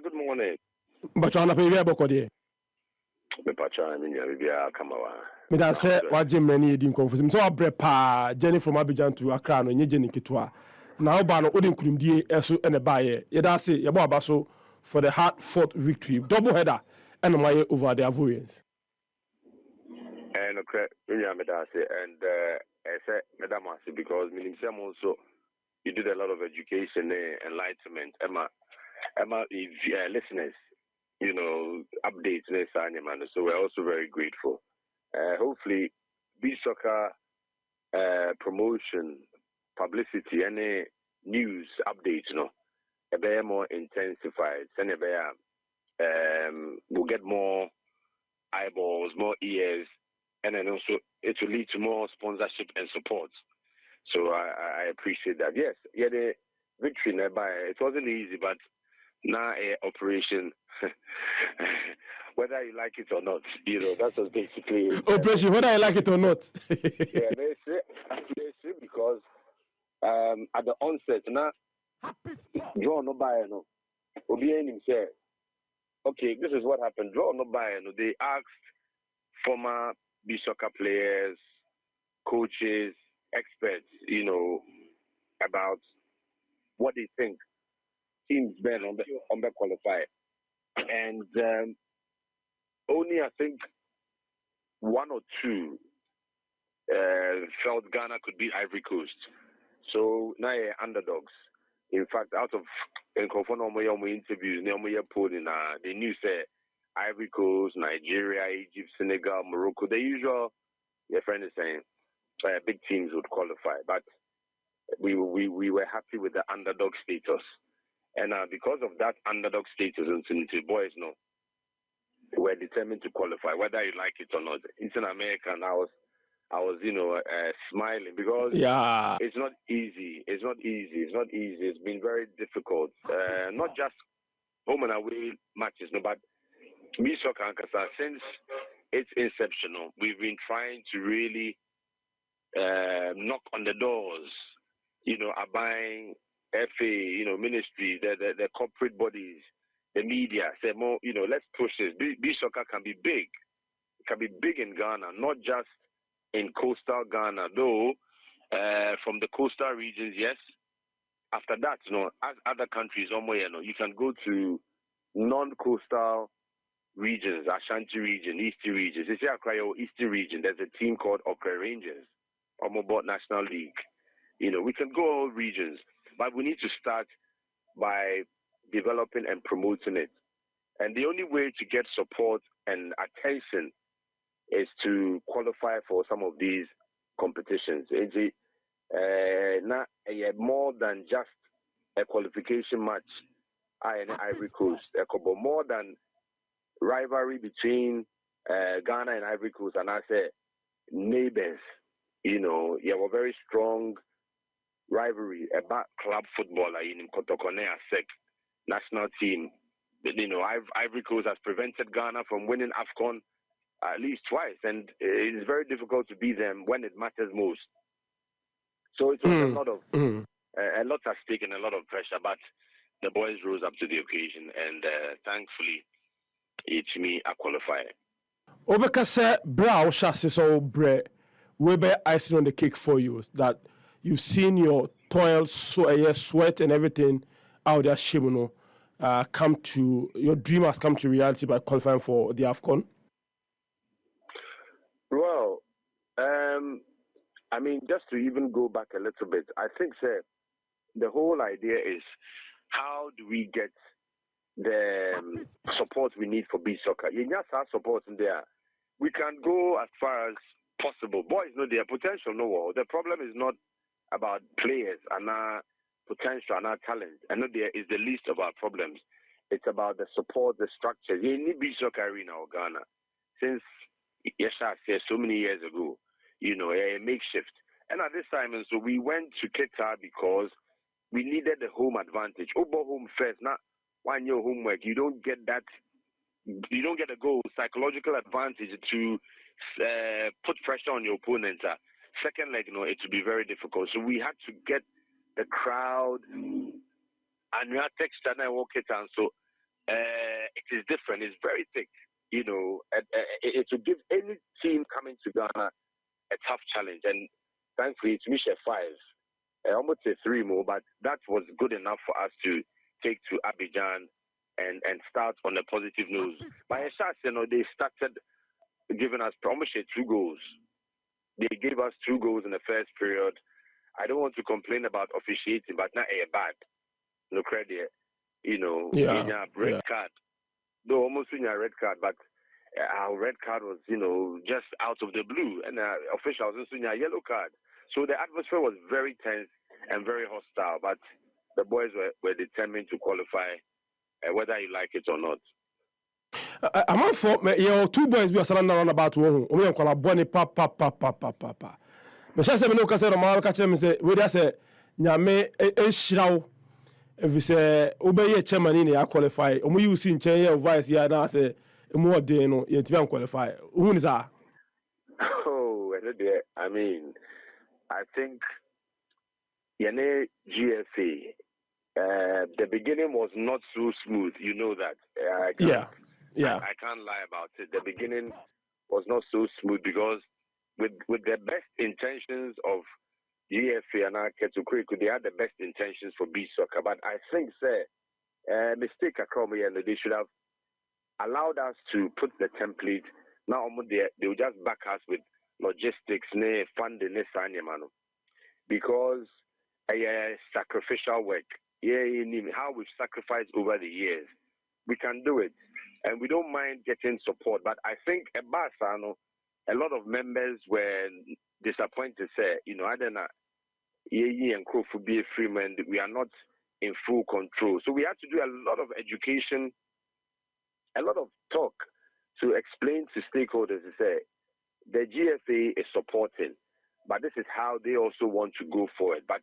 good morning. But you wanna pay me about it. Me pacha, me ya kamawa. Me da say waje mani edi confuse. So abre pa journey from Abidjan to Accra no nye journey ketwa. Now ba no odi nkurumdie eso ene baye. Ye da say ye bo aba so for the hard fought victory. Double header and my over the Ivorians. And okay, me da say and I say madam because meaning some also you did a lot of education enlightenment. Emma listeners, you know, updates man. So we're also very grateful. Hopefully beach soccer promotion, publicity, any news updates, you know, a bit more intensified. Send a bit, we'll get more eyeballs, more ears, and then also it will lead to more sponsorship and support. So I appreciate that. Yes, yeah, the victory nearby. It wasn't easy, but now operation, whether you like it or not, you know, that was basically operation, whether I like it or not. Yeah, they say because at the onset, now draw no buy no. Obianim said, okay, this is what happened. Draw no buy no. They asked former beach soccer players, coaches, experts, you know, about what they think teams better on the qualify. And only I think one or two felt Ghana could beat Ivory Coast. So now underdogs. In fact, out of interviews, they knew say Ivory Coast, Nigeria, Egypt, Senegal, Morocco, the usual. Your friend is saying big teams would qualify, but we were happy with the underdog status, and because of that underdog status, and the boys know we're determined to qualify, whether you like it or not. It's in America, and I was smiling because it's not easy. It's not easy. It's been very difficult. Not just home and away matches, no, but me soccer Ankrah, since its inception, we've been trying to really knock on the doors, you know, are buying FA, you know, ministry, the corporate bodies, the media, say more, you know, let's push this. Beach soccer can be big. It can be big in Ghana, not just in coastal Ghana, though from the coastal regions, yes. After that, you know, as other countries, you know, you can go to non-coastal regions, Ashanti region, Eastern regions. It's Ankrah Eastern region. There's a team called Ankrah Rangers, Omobot National League. You know, we can go all regions, but we need to start by developing and promoting it. And the only way to get support and attention is to qualify for some of these competitions. It's not more than just a qualification match in Ivory Coast. More than rivalry between Ghana and Ivory Coast, and I say neighbors. You know, you have a very strong rivalry about club football in Kotokone Sek national team. You know, Ivory Coast has prevented Ghana from winning AFCON at least twice, and it's very difficult to beat them when it matters most. So it was a lot at stake and a lot of pressure, but the boys rose up to the occasion, and thankfully, it's me a qualifier. Obekase brow chassis so bre we be icing on the cake for you that you've seen your toil, sweat and everything out there, Shimuno, come to your dream has come to reality by qualifying for the AFCON. Well, I mean, just to even go back a little bit, I think, sir, the whole idea is how do we get the support we need for beach soccer? You just have support in there. We can go as far as possible. Boys know their potential, no. The problem is not about players and our potential and our talent. I know there is the least of our problems. It's about the support, the structure. You need beach soccer arena or Ghana since so many years ago. You know, a makeshift. And at this time, and so we went to Qatar because we needed the home advantage. Obo home first, not one your homework. You don't get that. You don't get a goal, psychological advantage to put pressure on your opponent. Second leg, no, it would be very difficult. So we had to get the crowd and we had text and I walk it and so it is different. It's very thick. You know, it will give any team coming to Ghana a tough challenge. And thankfully, it's Michel 5. I almost say 3 more, but that was good enough for us to take to Abidjan and start on a positive note. By a chance, you know, they started giving us almost 2 goals. They gave us 2 goals in the first period. I don't want to complain about officiating, but not a bad. No credit, you know, in a red card. Though almost in a red card, but our red card was, you know, just out of the blue, and officials also in a yellow card. So the atmosphere was very tense and very hostile, but the boys were determined to qualify, whether you like it or not. I'm on for you 2 boys we are surrounded about one. We call a bonnie papa. But she said, no, because I'm catch them say, we just say, Nyame a shroud. If we say, obey a chairman in the qualify, and we use in chain of vice here now say, more day no, yet you qualify. Who is that? Oh, I mean, I think Yane GFA, the beginning was not so smooth. You know that. I can't lie about it. The beginning was not so smooth because with the best intentions of GFA and Ketukuri, they had the best intentions for beach soccer. But I think, mistake occurred and they should have allowed us to put the template. Now they will just back us with logistics, funding, because sacrificial work. How we've sacrificed over the years, we can do it, and we don't mind getting support. But I think a lot of members were disappointed. Say, you know, I don't know, Ankrah for be a free man. We are not in full control, so we had to do a lot of education, a lot of talk to explain to stakeholders to say the GFA is supporting, but this is how they also want to go forward. But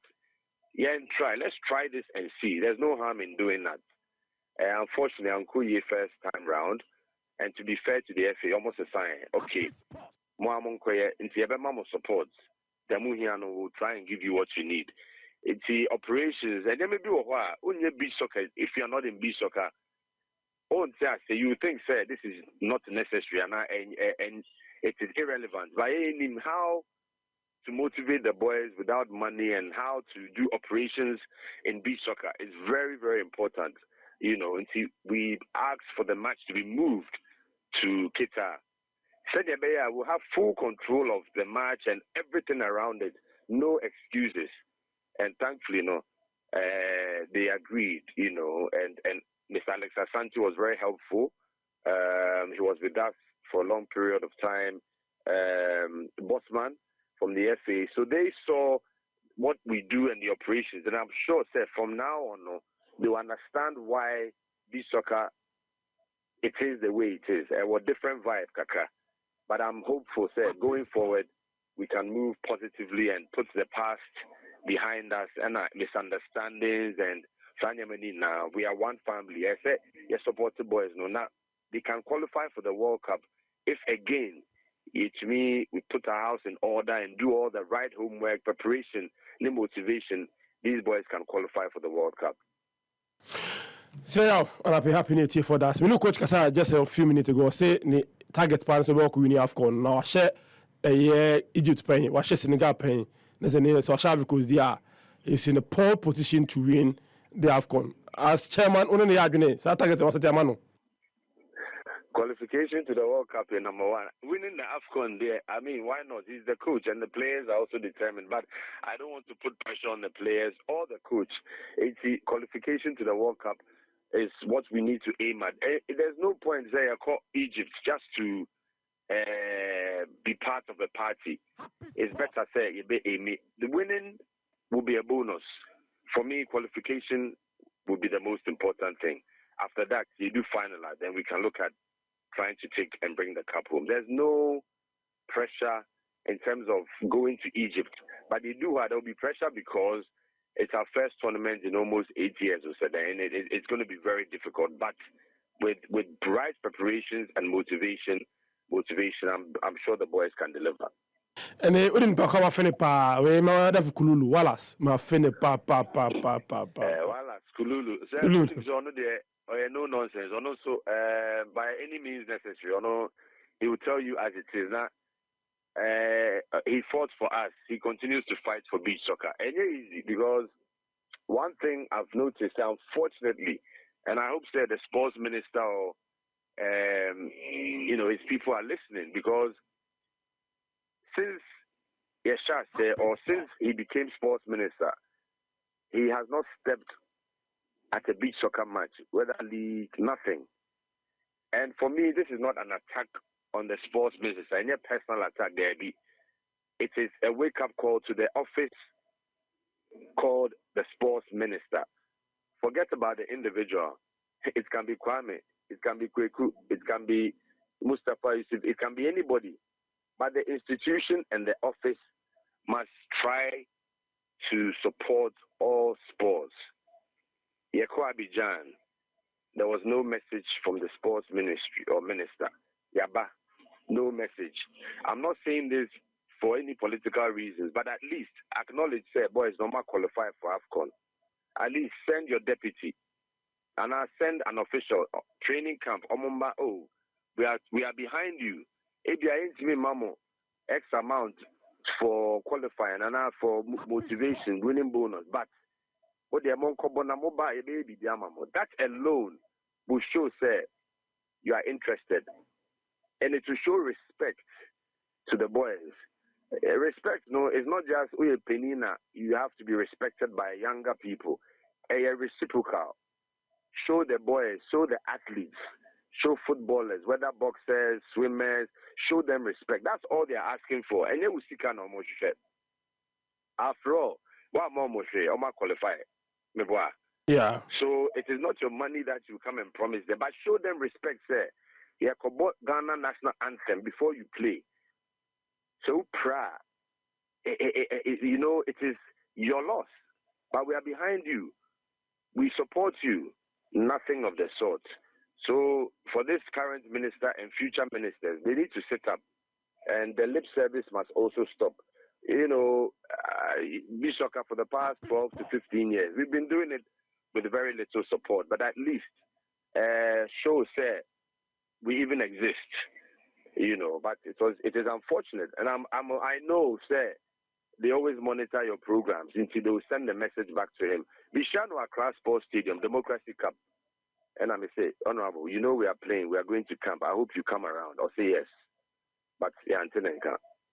let's try this and see. There's no harm in doing that. Unfortunately, Ankrah first time round, and to be fair to the FA, almost a sign. Okay, Mamo supports. The Muhiano will try and give you what you need. It's the operations, and there may be a while. Only beach soccer. If you're not in beach soccer, you think, sir, this is not necessary, and it is irrelevant. By how to motivate the boys without money and how to do operations in beach soccer is very, very important. You know, until we asked for the match to be moved to Qatar. Said will have full control of the match and everything around it. No excuses. And thankfully, they agreed, you know, and Mr. Alex Asante was very helpful. He was with us for a long period of time. Bossman from the FA. So they saw what we do and the operations. And I'm sure, sir, from now on, they will understand why beach soccer, it is the way it is. A different vibe, Kaka. But I'm hopeful, sir, going forward, we can move positively and put the past behind us and misunderstandings and now we are one family. I say, yes, support the boys. No, now they can qualify for the World Cup if again, we put our house in order and do all the right homework, preparation, the motivation. These boys can qualify for the World Cup. So, I'll be happy to for that. We know Coach Kasa just a few minutes ago say the target plans of work winning AFCON. Now, I share Egypt paying, I share Senegal paying. There's a name, so I share because they are in a poor position to win the AFCON. As chairman, only the argument. So I target was a chairman. Qualification to the World Cup is number one. Winning the AFCON there, I mean, why not? He's the coach and the players are also determined. But I don't want to put pressure on the players or the coach. It's the qualification to the World Cup is what we need to aim at. There's no point there I call Egypt just to be part of the party. It's better say the winning will be a bonus. For me, qualification will be the most important thing. After that, you do finalize, then we can look at trying to take and bring the cup home. There's no pressure in terms of going to Egypt, but there will be pressure because it's our first tournament in almost 8 years or so, and it's going to be very difficult. But with bright preparations and motivation, I'm sure the boys can deliver. And we didn't pack our finny pa. We might have Kululu Wallace. My finny pa. Wallace Kululu. So there. or no nonsense, or no so by any means necessary, or no, he will tell you as it is. Now, he fought for us. He continues to fight for beach soccer. And it's easy because one thing I've noticed, unfortunately, and I hope that the sports minister or his people are listening, because since Yesha said, or since he became sports minister, he has not stepped at a beach soccer match, whether league, nothing. And for me, this is not an attack on the sports minister, any personal attack there be. It is a wake-up call to the office called the sports minister. Forget about the individual. It can be Kwame, it can be Kweku, it can be Mustafa Yusuf, it can be anybody. But the institution and the office must try to support all sports. Yeko Abidjan, there was no message from the sports ministry or minister. Yaba, no message. I'm not saying this for any political reasons, but at least acknowledge, say, boys, no more qualify for AFCON. At least send your deputy, and I'll send an official training camp. We are behind you. If you are into me, mamo, X amount for qualifying and for motivation, winning bonus. But what the amount baby, that alone will show, say, you are interested, and it will show respect to the boys. Respect, no, it's not just penina. You have to be respected by younger people. A reciprocal. Show the boys, show the athletes, show footballers, whether boxers, swimmers, show them respect. That's all they're asking for. And they will see kind of motion. After all, what more motion? Qualify. Yeah. So it is not your money that you come and promise them, but show them respect, sir. Yeah, Ghana national anthem before you play. So proud. It is your loss, but we are behind you. We support you. Nothing of the sort. So for this current minister and future ministers, they need to sit up, and the lip service must also stop. Beach soccer for the past 12 to 15 years, we've been doing it with very little support, but at least show, say, we even exist. But it is unfortunate, and I know, say, they always monitor your programs until they will send a message back to him. Bishano Accra Sports Stadium, Democracy Cup. And I may say, Honorable, we are playing, we are going to camp. I hope you come around, or say yes. But yeah, until then,